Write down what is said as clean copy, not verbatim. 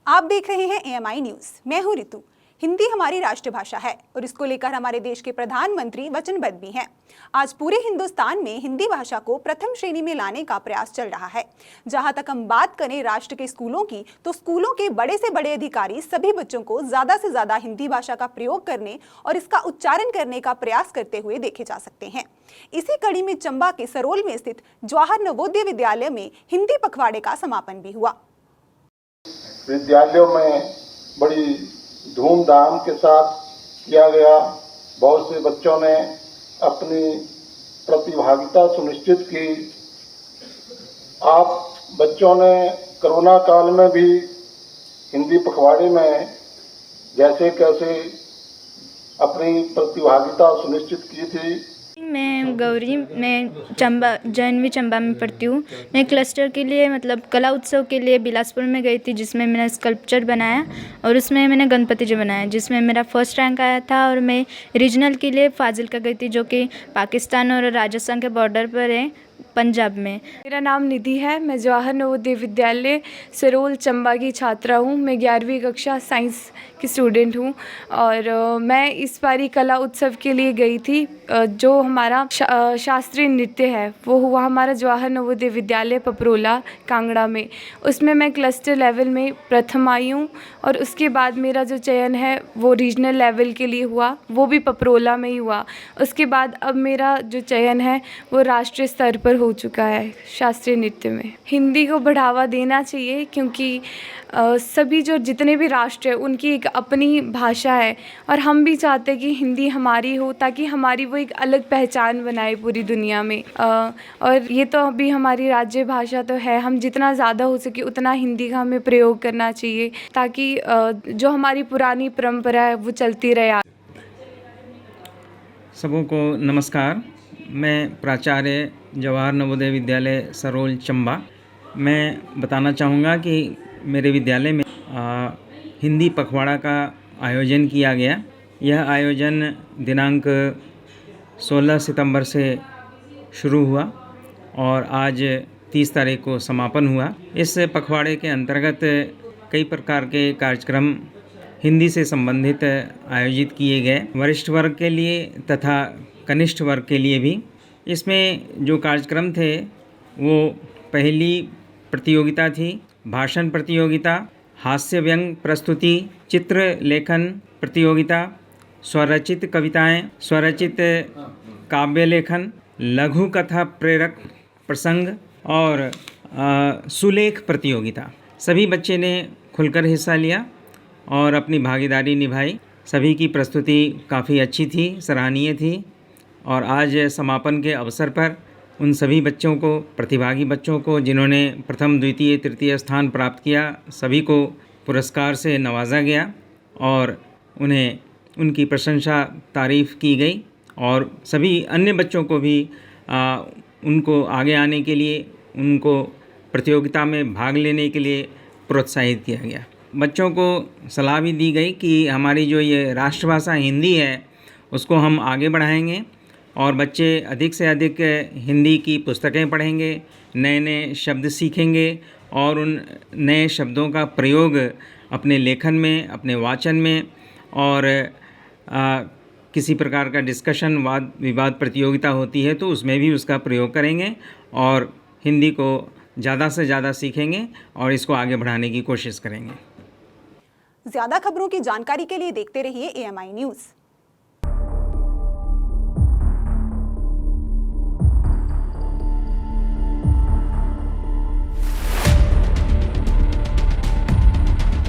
आप देख रहे हैं AMI न्यूज। मैं हूं रितु। हिंदी हमारी राष्ट्रभाषा है और इसको लेकर हमारे देश के प्रधानमंत्री वचनबद्ध भी हैं। आज पूरे हिंदुस्तान में हिंदी भाषा को प्रथम श्रेणी में लाने का प्रयास चल रहा है। जहां तक हम बात करें राष्ट्र के स्कूलों की, तो स्कूलों के बड़े से बड़े अधिकारी सभी बच्चों को ज्यादा से ज्यादा हिंदी भाषा का प्रयोग करने और इसका उच्चारण करने का प्रयास करते हुए देखे जा सकते हैं। इसी कड़ी में चंबा के सरोल में स्थित जवाहर नवोदय विद्यालय में हिंदी पखवाड़े का समापन भी हुआ। विद्यालयों में बड़ी धूमधाम के साथ किया गया। बहुत से बच्चों ने अपनी प्रतिभागिता सुनिश्चित की। आप बच्चों ने कोरोना काल में भी हिंदी पखवाड़े में जैसे कैसे अपनी प्रतिभागिता सुनिश्चित की थी। मैं गौरी, मैं चंबा JNV चंबा में पढ़ती हूँ। मैं क्लस्टर के लिए कला उत्सव के लिए बिलासपुर में गई थी, जिसमें मैंने स्कल्पचर बनाया और उसमें मैंने गणपति जी बनाया, जिसमें मेरा फर्स्ट रैंक आया था। और मैं रीजनल के लिए फाजिल्का गई थी, जो कि पाकिस्तान और राजस्थान के बॉर्डर पर है, पंजाब में। मेरा नाम निधि है। मैं जवाहर नवोदय विद्यालय सरोल चंबा की छात्रा हूँ। मैं 11वीं कक्षा साइंस की स्टूडेंट हूँ और मैं इस बारी कला उत्सव के लिए गई थी। जो हमारा शास्त्रीय नृत्य है वो हुआ हमारा जवाहर नवोदय विद्यालय पपरोला कांगड़ा में। उसमें मैं क्लस्टर लेवल में प्रथम आई हूँ और उसके बाद मेरा जो चयन है वो रीजनल लेवल के लिए हुआ, वो भी पपरोला में ही हुआ। उसके बाद अब मेरा जो चयन है वो राष्ट्रीय स्तर पर हो चुका है शास्त्रीय नृत्य में। हिंदी को बढ़ावा देना चाहिए क्योंकि सभी जो जितने भी राष्ट्र हैं उनकी एक अपनी भाषा है और हम भी चाहते हैं कि हिंदी हमारी हो, ताकि हमारी वो एक अलग पहचान बनाए पूरी दुनिया में। और ये तो अभी हमारी राज्य भाषा तो है, हम जितना ज़्यादा हो सके उतना हिंदी का हमें प्रयोग करना चाहिए, ताकि जो हमारी पुरानी परंपरा है वो चलती रहे। सबों को नमस्कार। मैं प्राचार्य जवाहर नवोदय विद्यालय सरोल चंबा। मैं बताना चाहूँगा कि मेरे विद्यालय में हिंदी पखवाड़ा का आयोजन किया गया। यह आयोजन दिनांक 16 सितंबर से शुरू हुआ और आज 30 तारीख को समापन हुआ। इस पखवाड़े के अंतर्गत कई प्रकार के कार्यक्रम हिंदी से संबंधित आयोजित किए गए, वरिष्ठ वर्ग के लिए तथा कनिष्ठ वर्ग के लिए भी। इसमें जो कार्यक्रम थे वो पहली प्रतियोगिता थी भाषण प्रतियोगिता, हास्य व्यंग प्रस्तुति, चित्र लेखन प्रतियोगिता, स्वरचित कविताएं, स्वरचित काव्य लेखन, लघु कथा प्रेरक प्रसंग और सुलेख प्रतियोगिता। सभी बच्चे ने खुलकर हिस्सा लिया और अपनी भागीदारी निभाई। सभी की प्रस्तुति काफ़ी अच्छी थी, सराहनीय थी। और आज समापन के अवसर पर उन सभी बच्चों को, प्रतिभागी बच्चों को जिन्होंने प्रथम, द्वितीय, तृतीय स्थान प्राप्त किया, सभी को पुरस्कार से नवाजा गया और उन्हें उनकी प्रशंसा तारीफ़ की गई। और सभी अन्य बच्चों को भी उनको आगे आने के लिए, उनको प्रतियोगिता में भाग लेने के लिए प्रोत्साहित किया गया। बच्चों को सलाह भी दी गई कि हमारी जो ये राष्ट्रभाषा हिंदी है उसको हम आगे बढ़ाएंगे और बच्चे अधिक से अधिक हिंदी की पुस्तकें पढ़ेंगे, नए नए शब्द सीखेंगे और उन नए शब्दों का प्रयोग अपने लेखन में, अपने वाचन में और किसी प्रकार का डिस्कशन, वाद विवाद प्रतियोगिता होती है तो उसमें भी उसका प्रयोग करेंगे और हिंदी को ज़्यादा से ज़्यादा सीखेंगे और इसको आगे बढ़ाने की कोशिश करेंगे। ज़्यादा खबरों की जानकारी के लिए देखते रहिए AMI न्यूज़।